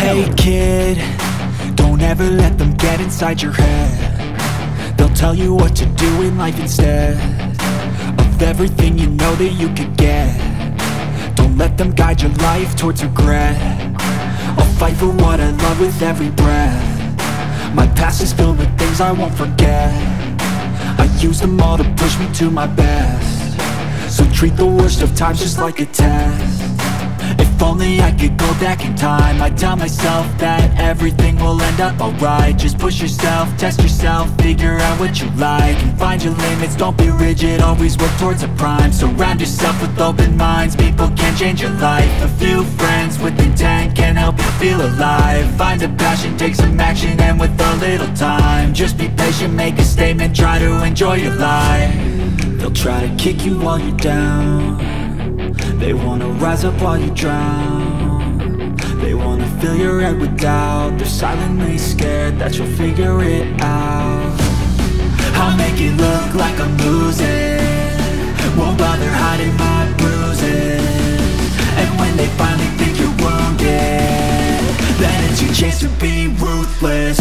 Hey kid, don't ever let them get inside your head. They'll tell you what to do in life instead of everything you know that you could get. Don't let them guide your life towards regret. I'll fight for what I love with every breath. My past is filled with things I won't forget. I use them all to push me to my best. So treat the worst of times just like a test. If only I could go back in time, I'd tell myself that everything will end up alright. Just push yourself, test yourself, figure out what you like, and find your limits, don't be rigid, always work towards a prime. Surround yourself with open minds, people can change your life. A few friends with intent can help you feel alive. Find a passion, take some action, and with a little time, just be patient, make a statement, try to enjoy your life. They'll try to kick you while you're down. They wanna rise up while you drown. They wanna fill your head with doubt. They're silently scared that you'll figure it out. I'll make it look like I'm losing, won't bother hiding my bruises. And when they finally think you're wounded, then it's your chance to be ruthless.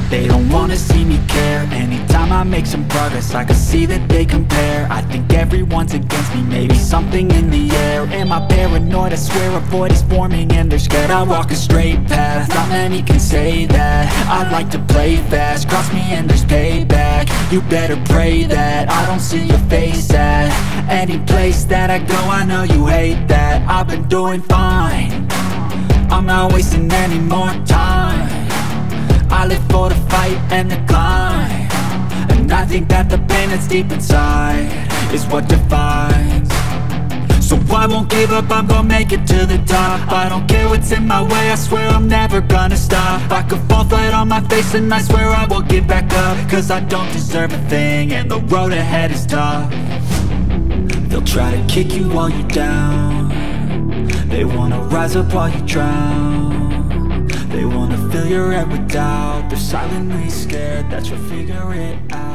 They don't wanna see me care. Anytime I make some progress, I can see that they compare. I think everyone's against me, maybe something in the air. Am I paranoid? I swear a void is forming and they're scared. I walk a straight path, not many can say that. I like to play fast, cross me and there's payback. You better pray that I don't see your face at any place that I go. I know you hate that. I've been doing fine, I'm not wasting any more time. I live for the fight and the climb, and I think that the pain that's deep inside is what defines. So I won't give up, I'm gonna make it to the top. I don't care what's in my way, I swear I'm never gonna stop. I could fall flat on my face and I swear I will get back up, cause I don't deserve a thing and the road ahead is tough. They'll try to kick you while you're down. They wanna rise up while you drown. They wanna fill your head with doubt. They're silently scared that you'll figure it out.